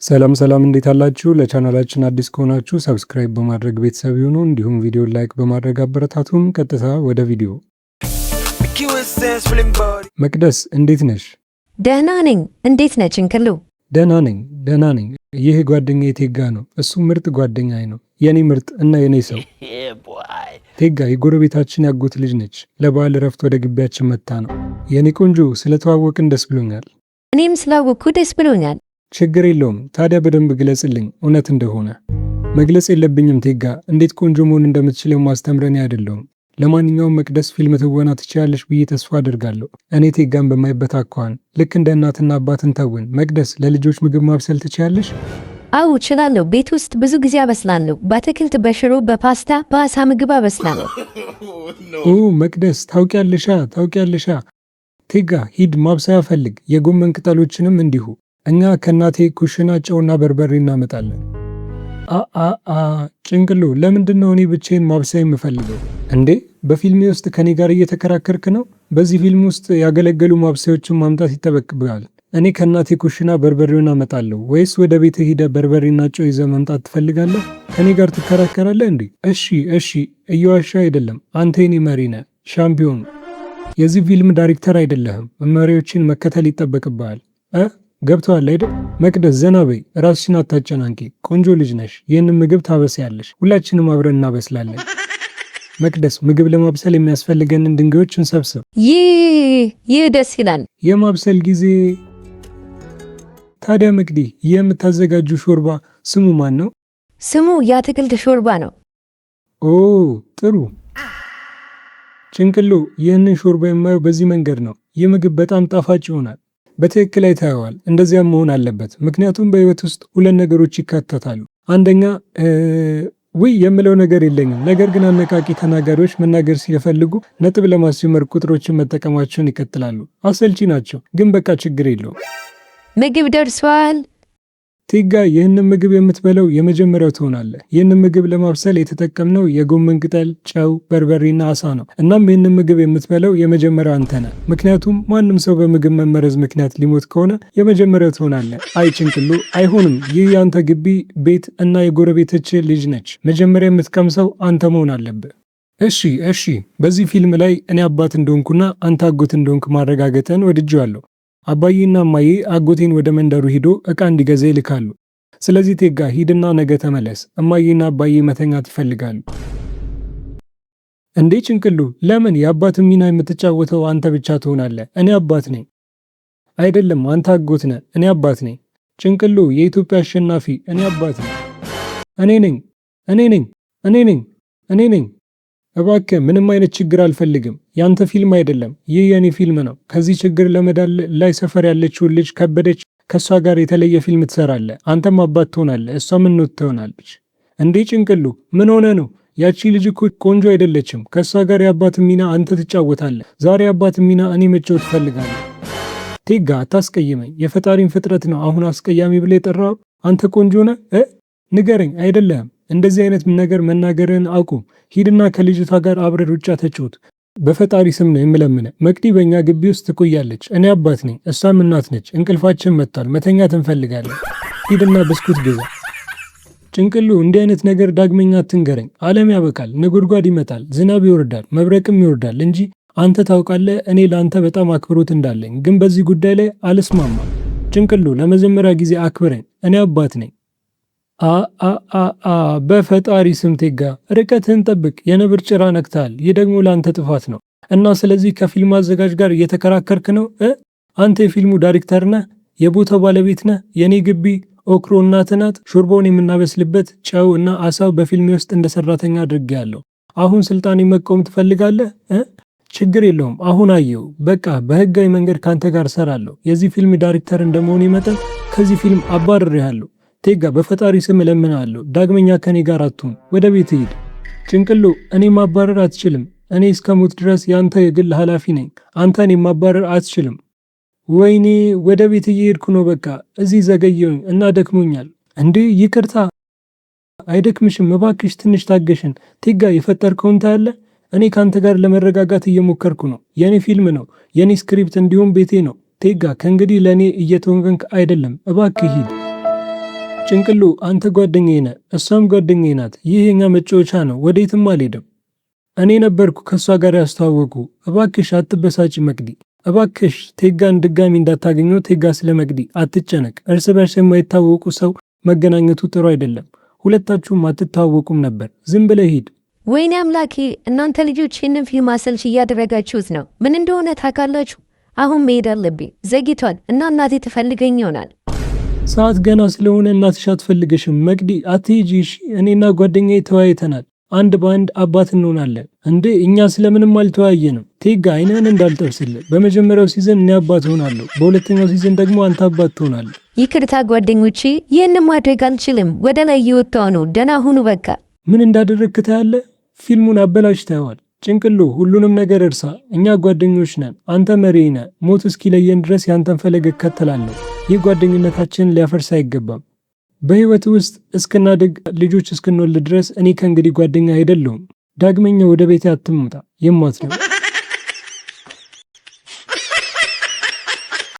ሰላም ሰላም እንዴት አላችሁ? ለቻናላችን አዲስ ከሆናችሁ ሰብስክራይብ በማድረግ ቤተሰብ ይሁኑ። እንዲሁም ቪዲዮ ላይክ በማድረግ አበረታቱን። ቀጥታ ወደ ቪዲዮ። መቅደስ እንዴት ነሽ? ደህና ነኝ። እንዴት ነህ ችንክሉ? ደህና ነኝ። ይህ ጓደኛዬ ቴጋ ነው። እሱ ምርጥ ጓደኛዬ ነው። የኔ ምርጥ እና የኔ ሰው። ቴጋ የጎረቤታችን ያጎት ልጅ ነች። ለበዓል እረፍት ወደ ግቢያችን መጣ ነው። የኔ ቆንጆ ስለተዋወቅን ደስ ብሎኛል። እኔም ስላወቅኩ ደስ ብሎኛል። ችግር የለውም። ታዲያ በደንብ ግለጽልኝ እውነት እንደሆነ። መግለጽ የለብኝም ቴጋ። እንዴት ቆንጆ መሆን እንደምትችለው ማስተምረን አይደለሁም። ለማንኛውም መቅደስ ፊልም ትወና ትችያለሽ ብዬ ተስፋ አድርጋለሁ። እኔ ቴጋን በማይበት አኳኋን ልክ እንደ እናትና አባትን ተውን። መቅደስ ለልጆች ምግብ ማብሰል ትችያለሽ? አዎ እችላለሁ። ቤት ውስጥ ብዙ ጊዜ አበስላለሁ። በአትክልት፣ በሽሮ፣ በፓስታ፣ በአሳ ምግብ አበስላለሁ። መቅደስ ታውቂያለሻ። ቴጋ ሂድ ማብሰያ ፈልግ፣ የጎመን ቅጠሎችንም እንዲሁ። እኛ ከእናቴ ኩሽና ጨውና በርበሬ እናመጣለን። ጭንቅሎ ለምንድን ነው እኔ ብቻዬን ማብሰያ የምፈልገው እንዴ? በፊልሜ ውስጥ ከኔ ጋር እየተከራከርክ ነው? በዚህ ፊልም ውስጥ ያገለገሉ ማብሰያዎችን ማምጣት ይጠበቅብሃል። እኔ ከእናቴ ኩሽና በርበሬውን አመጣለሁ ወይስ ወደ ቤት ሄደ በርበሬና ጨው ይዘህ መምጣት ትፈልጋለህ? ከኔ ጋር ትከራከራለህ እንዴ? እሺ፣ እየዋሻ አይደለም። አንተ የኔ መሪ ነህ፣ ሻምፒዮን። የዚህ ፊልም ዳይሬክተር አይደለህም። መመሪያዎችን መከተል ይጠበቅብሃል። ገብተዋል አይደል? መቅደስ ዘና በይ፣ ራስሽን አታጨናንቂ። ቆንጆ ልጅ ነሽ። ይህንን ምግብ ታበስያለሽ፣ ሁላችንም አብረን እናበስላለን። መቅደስ ምግብ ለማብሰል የሚያስፈልገንን ድንጋዮች እንሰብስብ። ይህ ደስ ይላል። የማብሰል ጊዜ። ታዲያ መቅዲ፣ ይህ የምታዘጋጁ ሾርባ ስሙ ማን ነው? ስሙ የአትክልት ሾርባ ነው። ጥሩ። ጭንቅሎ፣ ይህንን ሾርባ የማየው በዚህ መንገድ ነው። ይህ ምግብ በጣም ጣፋጭ ይሆናል። በትክክል አይተኸዋል። እንደዚያም መሆን አለበት፣ ምክንያቱም በህይወት ውስጥ ሁለት ነገሮች ይካተታሉ። አንደኛ የምለው ነገር የለኝም፣ ነገር ግን አነቃቂ ተናጋሪዎች መናገር ሲፈልጉ ነጥብ ለማስጀመር ቁጥሮችን መጠቀማቸውን ይቀጥላሉ። አሰልቺ ናቸው፣ ግን በቃ ችግር የለውም። ምግብ ደርሷል። ቴጋ፣ ይህንን ምግብ የምትበለው የመጀመሪያው ትሆናለህ። ይህንን ምግብ ለማብሰል የተጠቀምነው የጎመን ቅጠል፣ ጨው፣ በርበሬና አሳ ነው። እናም ይህንን ምግብ የምትበለው የመጀመሪያው አንተ ነህ። ምክንያቱም ማንም ሰው በምግብ መመረዝ ምክንያት ሊሞት ከሆነ የመጀመሪያው ትሆናለህ። አይ ጭንቅሉ፣ አይሆንም። ይህ የአንተ ግቢ፣ ቤት እና የጎረቤቶች ልጅ ነች። መጀመሪያ የምትቀምሰው አንተ መሆን አለብህ። እሺ። በዚህ ፊልም ላይ እኔ አባት እንደሆንኩና አንተ አጎት እንደሆንክ ማረጋገጥን ወድጄዋለሁ። አባዬና እማዬ አጎቴን ወደ መንደሩ ሂዶ ዕቃ እንዲገዛ ይልካሉ። ስለዚህ ቴጋ ሂድና ነገ ተመለስ። እማዬና አባዬ መተኛት ይፈልጋሉ። እንዴ ጭንቅሉ፣ ለምን? የአባት ሚና የምትጫወተው አንተ ብቻ ትሆናለህ። እኔ አባት ነኝ። አይደለም፣ አንተ አጎት ነህ። እኔ አባት ነኝ። ጭንቅሉ፣ የኢትዮጵያ አሸናፊ እኔ አባት ነኝ። እኔ ነኝ። እባክህ ምንም አይነት ችግር አልፈልግም። ያንተ ፊልም አይደለም፣ ይህ የኔ ፊልም ነው። ከዚህ ችግር ለመዳን ላይ ሰፈር ያለችውን ልጅ ከበደች፣ ከእሷ ጋር የተለየ ፊልም ትሰራለህ። አንተም አባት ትሆናለህ፣ እሷም እናት ትሆናለች። እንዴ ጭንቅሉ፣ ምን ሆነ ነው? ያቺ ልጅ እኮ ቆንጆ አይደለችም። ከእሷ ጋር የአባት ሚና አንተ ትጫወታለህ። ዛሬ የአባት ሚና እኔ መጫወት እፈልጋለሁ። ቴጋ አታስቀይመኝ። የፈጣሪን ፍጥረት ነው አሁን አስቀያሚ ብለህ የጠራኸው? አንተ ቆንጆ ነህ? ንገረኝ። አይደለህም። እንደዚህ አይነት ነገር መናገርን አቁም። ሂድና ከልጅቷ ጋር አብረህ ሩጫ ተጫወት። በፈጣሪ ስም ነው የምለምነ። መቅዲ በእኛ ግቢ ውስጥ ትቆያለች። እኔ አባት ነኝ፣ እሷም እናት ነች። እንቅልፋችን መጥቷል፣ መተኛት እንፈልጋለን። ሂድና ብስኩት ግዛ። ጭንቅሉ፣ እንዲህ አይነት ነገር ዳግመኛ አትንገረኝ። ዓለም ያበቃል፣ ነጎድጓድ ይመጣል፣ ዝናብ ይወርዳል፣ መብረቅም ይወርዳል እንጂ አንተ ታውቃለህ እኔ ለአንተ በጣም አክብሮት እንዳለኝ። ግን በዚህ ጉዳይ ላይ አልስማማም። ጭንቅሉ፣ ለመጀመሪያ ጊዜ አክብረኝ። እኔ አባት ነኝ። በፈጣሪ ስም ቴጋ፣ ርቀትህን ጠብቅ። የነብር ጭራ ነክተሃል። ይህ ደግሞ ለአንተ ጥፋት ነው እና ስለዚህ ከፊልም አዘጋጅ ጋር እየተከራከርክ ነው። አንተ የፊልሙ ዳይሬክተር ነህ፣ የቦታው ባለቤት ነህ። የኔ ግቢ ኦክሮ እናትህ ናት። ሾርባውን የምናበስልበት ጨው እና አሳው በፊልሜ ውስጥ እንደ ሰራተኛ አድርጌያለሁ። አሁን ስልጣኔ መቃወም ትፈልጋለህ? ችግር የለውም። አሁን አየው። በቃ በህጋዊ መንገድ ካንተ ጋር ሰራለሁ። የዚህ ፊልም ዳይሬክተር እንደመሆኔ መጠን ከዚህ ፊልም አባርሬሃለሁ። ቴጋ፣ በፈጣሪ ስም እለምንሃለሁ፣ ዳግመኛ ከኔ ጋር አትሁን። ወደ ቤት ሂድ። ጭንቅሎ፣ እኔ ማባረር አትችልም። እኔ እስከ ሞት ድረስ የአንተ የግል ኃላፊ ነኝ። አንተ እኔ ማባረር አትችልም። ወይኔ፣ ወደ ቤት እየሄድኩ ነው። በቃ እዚህ ዘገየሁኝ እና ደክሞኛል። እንዴ ይቅርታ። አይደክምሽም፣ እባክሽ ትንሽ ታገሽን። ቴጋ፣ የፈጠርከውን ታያለህ። እኔ ከአንተ ጋር ለመረጋጋት እየሞከርኩ ነው። የኔ ፊልም ነው፣ የኔ ስክሪፕት እንዲሁም ቤቴ ነው። ቴጋ፣ ከእንግዲህ ለእኔ እየተወንገንክ አይደለም። እባክህ ሂድ። ጭንቅሉ አንተ ጓደኛዬ ነህ፣ እሷም ጓደኛዬ ናት። ይህ የኛ መጫወቻ ነው፣ ወዴትም አልሄድም። እኔ ነበርኩ ከእሷ ጋር ያስተዋወቁ። እባክሽ አትበሳጭ መቅዲ፣ እባክሽ ቴጋን ድጋሚ እንዳታገኘው። ቴጋ ስለ መቅዲ አትጨነቅ። እርስ በርስ የማይታወቁ ሰው መገናኘቱ ጥሩ አይደለም። ሁለታችሁም አትታወቁም ነበር። ዝም ብለህ ሂድ። ወይኔ አምላኬ! እናንተ ልጆች ይህንን ፊልም አሰልች እያደረጋችሁት ነው። ምን እንደሆነ ታውቃላችሁ? አሁን መሄድ አለብኝ፣ ዘግይቷል እና እናቴ ትፈልገኝ ይሆናል። ሰዓት ገና ስለሆነ እናትሽ አትፈልግሽም። መቅዲ አትሂጂ እሺ። እኔና ጓደኛዬ ተወያይተናል። አንድ በአንድ አባት እንሆናለን። እንዴ እኛ ስለምንም አልተወያየንም። ቴጋ አይነን እንዳልጠብስልህ። በመጀመሪያው ሲዝን እኔ አባት ሆናለሁ፣ በሁለተኛው ሲዝን ደግሞ አንተ አባት ትሆናለህ። ይቅርታ ጓደኞቼ፣ ይህን ማድረግ አልችልም። ወደ ላይ እየወጣሁ ነው። ደህና ሁኑ በቃ። ምን እንዳደረግክ ታያለህ? ፊልሙን አበላሽተዋል። ጭንቅሉ ሁሉንም ነገር እርሳ። እኛ ጓደኞች ነን። አንተ መሪ ነህ። ሞት እስኪለየን ድረስ ያንተን ፈለግ እከተላለሁ። ይህ ጓደኝነታችንን ሊያፈርስ አይገባም። በህይወት ውስጥ እስክናድግ ልጆች እስክንወልድ ድረስ እኔ ከእንግዲህ ጓደኛ አይደለሁም። ዳግመኛ ወደ ቤቴ አትምጣ። የማት ነው